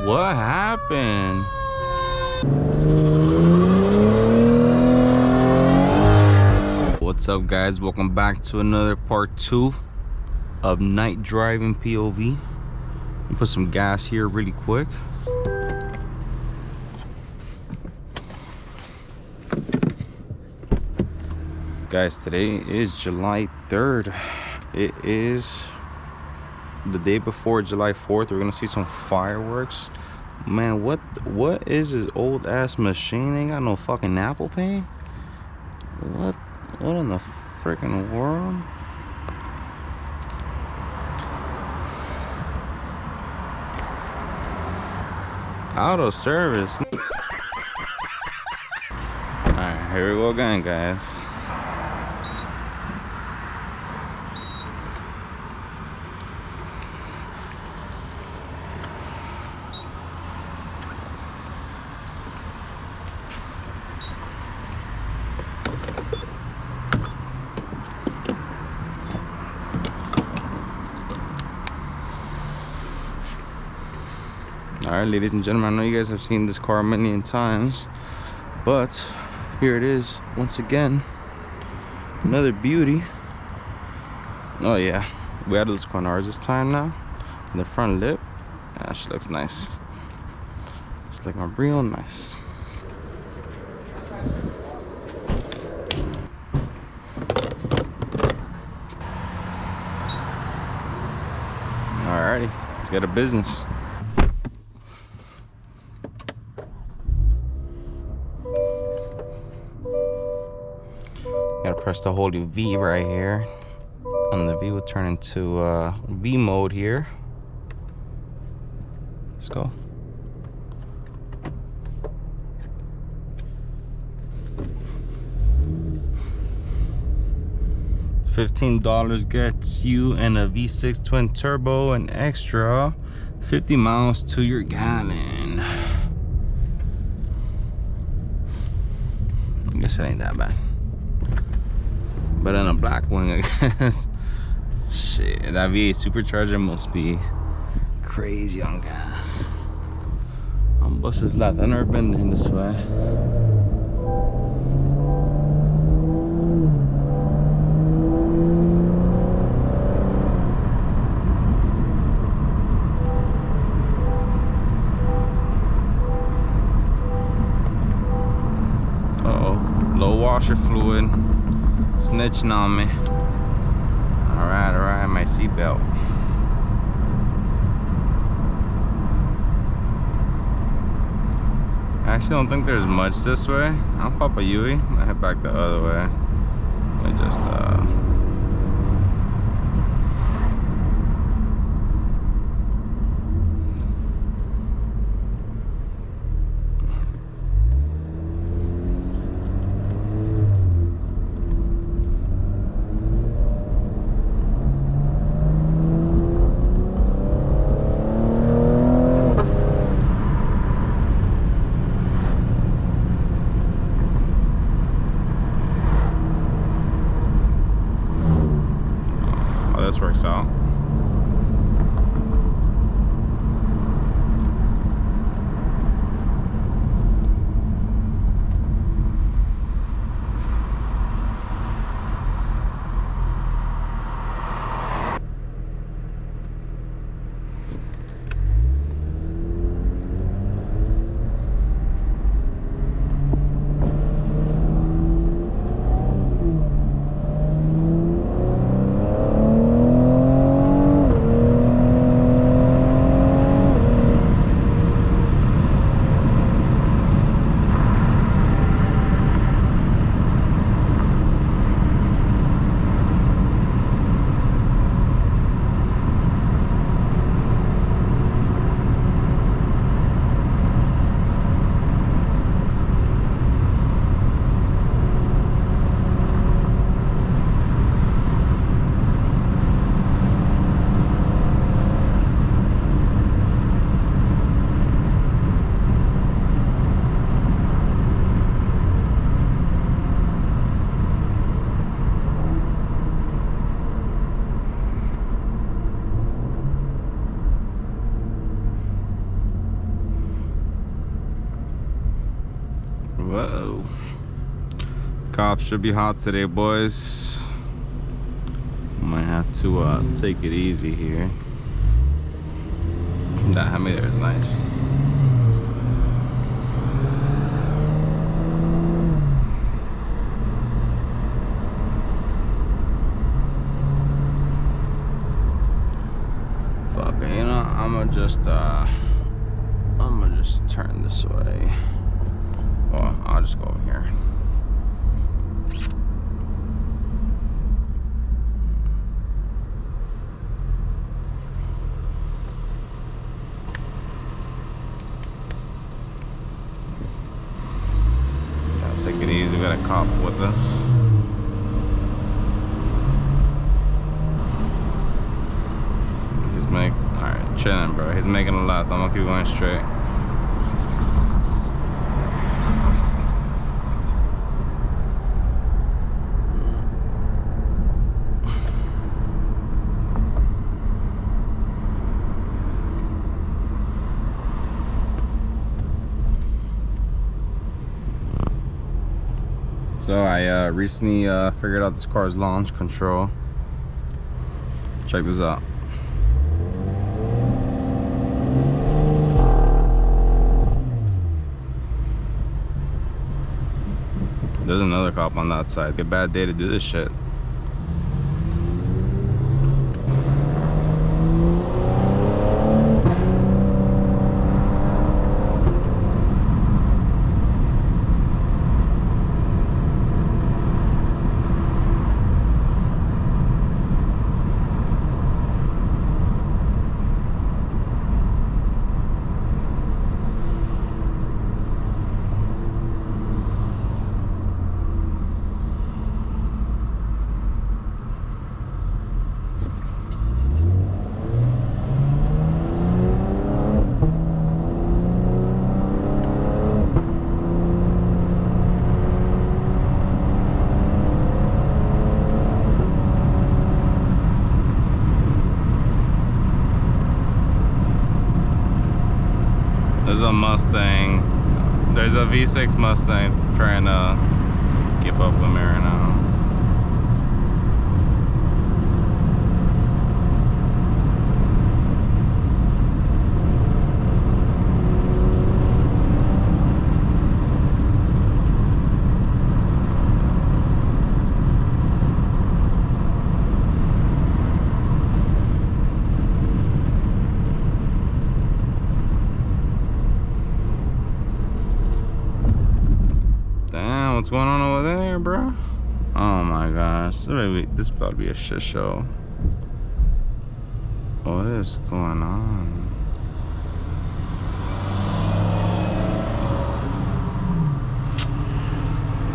What happened? What's up, guys? Welcome back to another part 2 of night driving POV. Let me put some gas here really quick. Guys, today is July 3rd. It is the day before July 4th. We're gonna see some fireworks. Man, what is this old ass machine? Ain't got no fucking Apple Pay? What in the freaking world? Out of service. Alright, here we go again, guys. Alright, ladies and gentlemen, I know you guys have seen this car many times, but here it is once again. Another beauty. Oh yeah, we added those corners this time now. The front lip, yeah, she looks nice. She's looking real nice. Alrighty, let's get to business. Gotta press the holy V right here, and the V will turn into V mode here. Let's go. $15 gets you in a V6 twin turbo and extra 50 miles to your gallon. I guess it ain't that bad. But in a black wing, I guess. Shit, that V8 supercharger must be crazy on gas. On buses left. I've never been in this way. Uh-oh, low washer fluid. Snitching on me. Alright, my seatbelt. I actually don't think there's much this way. I'll pop a Yui. I'll head back the other way. Let me just this works out. Cops should be hot today, boys. Might have to take it easy here. That Hemi there is nice. Fuck it, you know, I'ma just turn this way. Well, I'll just go over here. Take it easy, we got a cop with us. Alright, chilling, bro. He's making a left. I'm gonna keep going straight. So I recently figured out this car's launch control. Check this out. There's another cop on that side. A bad day to do this shit. There's a Mustang. There's a V6 Mustang trying to keep up with me right now. What's going on over there, bro? Oh my gosh, this is about to be a shit show. What is going on?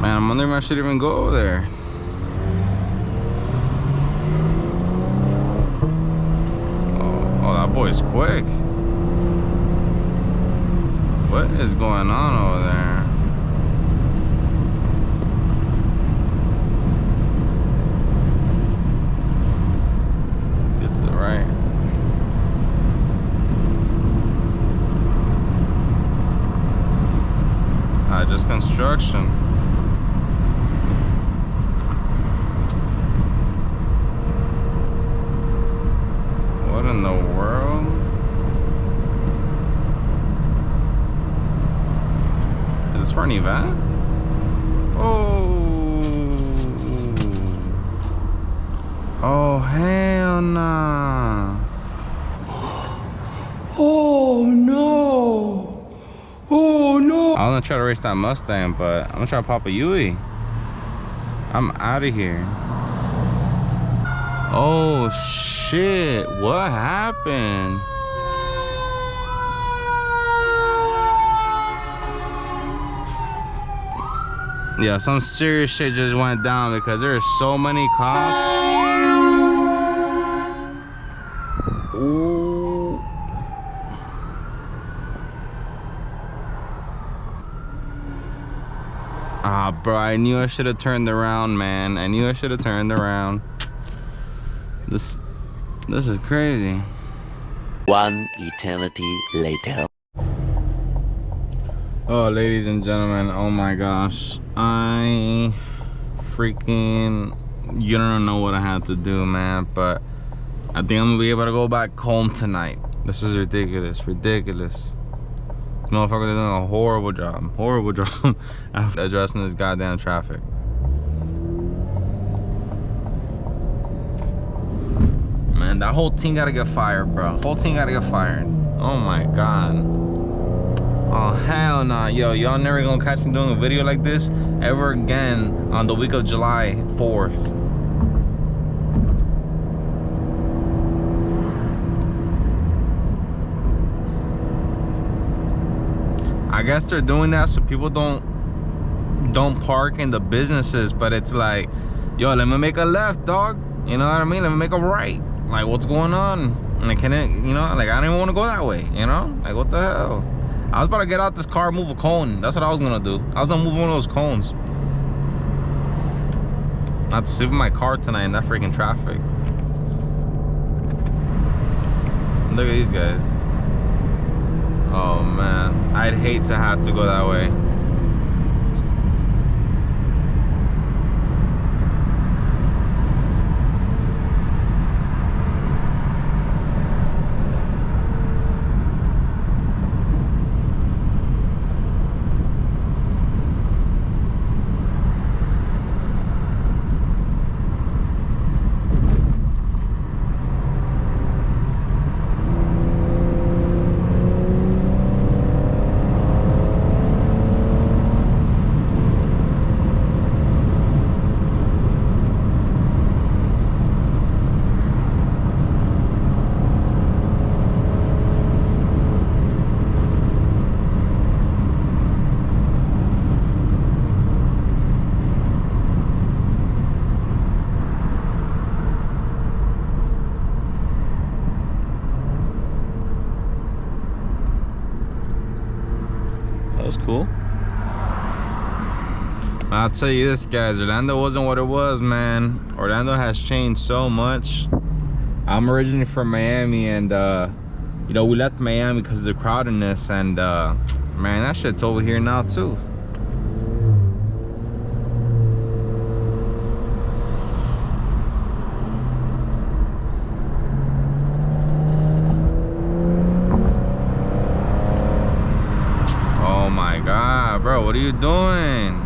Man, I'm wondering if I should even go over there. Oh, that boy's quick. What is going on over there? Right. Just construction. What in the world? Is this for an event? Oh, hell nah. Oh no. Oh no. I was gonna try to race that Mustang, but I'm gonna try to pop a Yui. I'm out of here. Oh shit, what happened? Yeah, some serious shit just went down because there are so many cops. Ooh. Ah, bro, I knew I should have turned around, man. I knew I should have turned around. This is crazy. One eternity later. Oh, ladies and gentlemen, oh my gosh. I freaking, you don't know what I had to do, man. But I think I'm gonna be able to go back home tonight. This is ridiculous, ridiculous. Motherfucker, they're doing a horrible job after addressing this goddamn traffic. Man, that whole team gotta get fired, bro. Whole team gotta get fired. Oh my god. Oh hell nah. Yo, y'all never gonna catch me doing a video like this ever again on the week of July 4th. I guess they're doing that so people don't park in the businesses, but it's like, yo, let me make a left, dog. You know what I mean? Let me make a right. Like, what's going on? Like, can it, you know, like, I don't even want to go that way, you know? Like, what the hell? I was about to get out this car and move a cone. That's what I was gonna do. I was gonna move one of those cones. Not to sit in my car tonight in that freaking traffic. Look at these guys. Oh man, I'd hate to have to go that way. Was cool. I'll tell you this, guys, Orlando wasn't what it was, man. Orlando has changed so much. I'm originally from Miami, and you know, we left Miami because of the crowdedness, and man, that shit's over here now too. God, bro, what are you doing?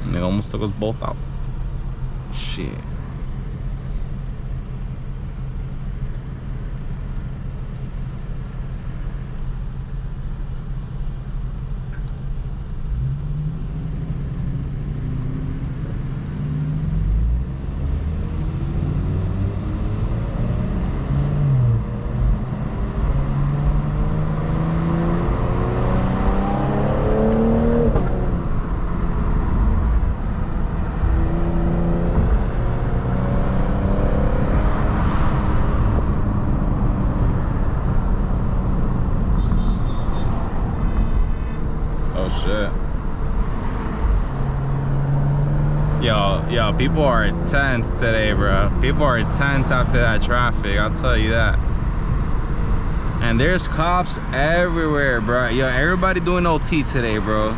And they almost took us both out. Shit. Shit. Yo, people are tense today, bro. People are tense after that traffic, I'll tell you that. And there's cops everywhere, bro. Yo, everybody doing OT today, bro.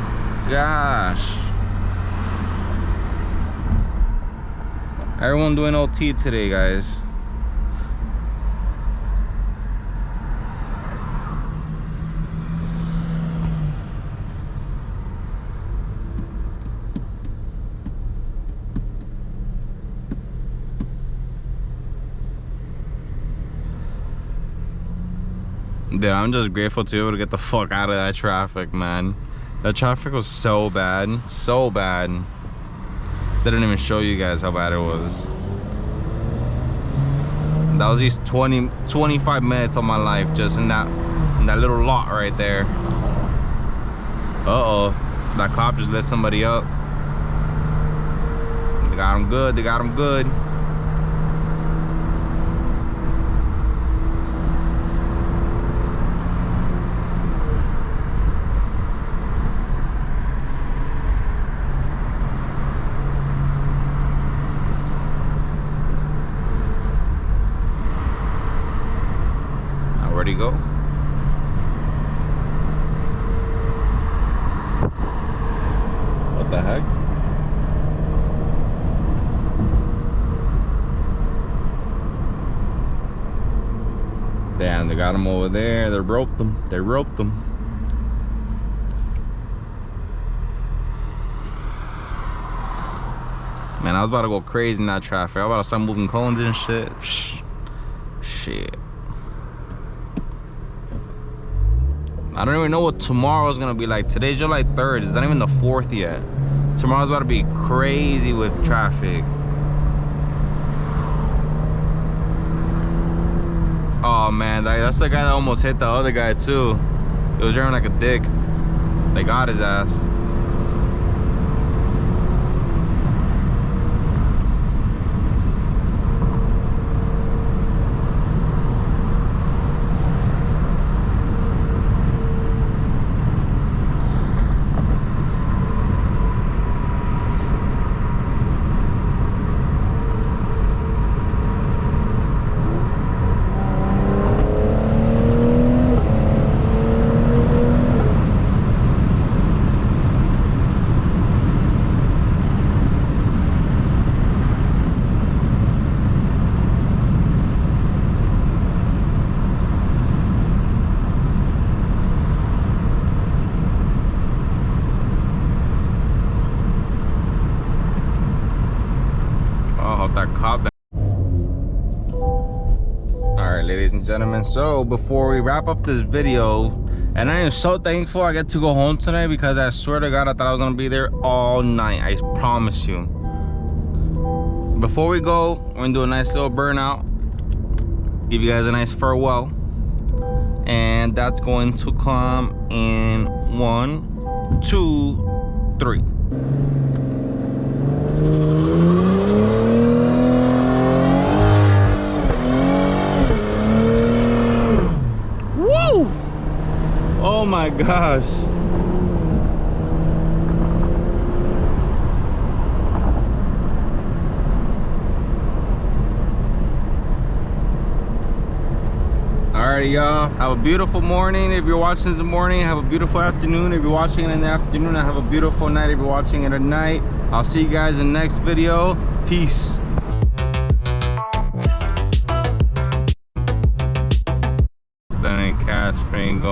Gosh. Everyone doing OT today, guys. Dude, I'm just grateful to be able to get the fuck out of that traffic, man. That traffic was so bad, so bad. Didn't even show you guys how bad it was. That was just 25 minutes of my life just in that little lot right there. Uh-oh, that cop just lit somebody up. They got him good, they got him good. got them over there. They roped them. They roped them. Man, I was about to go crazy in that traffic. I was about to start moving cones and shit. Shit. I don't even know what tomorrow's gonna be like. Today's July 3rd. It's not even the 4th yet. Tomorrow's about to be crazy with traffic. Oh man, that's the guy that almost hit the other guy too. He was driving like a dick. They got his ass. Alright, ladies and gentlemen, so before we wrap up this video, and I am so thankful I get to go home tonight, because I swear to God I thought I was gonna be there all night. I promise you. Before we go, we're gonna do a nice little burnout, give you guys a nice farewell, and that's going to come in 1, 2, 3. Oh my gosh. Alrighty, y'all, have a beautiful morning if you're watching this in the morning. Have a beautiful afternoon if you're watching it in the afternoon. Have a beautiful night if you're watching it at night. I'll see you guys in the next video. Peace. Then catch me going.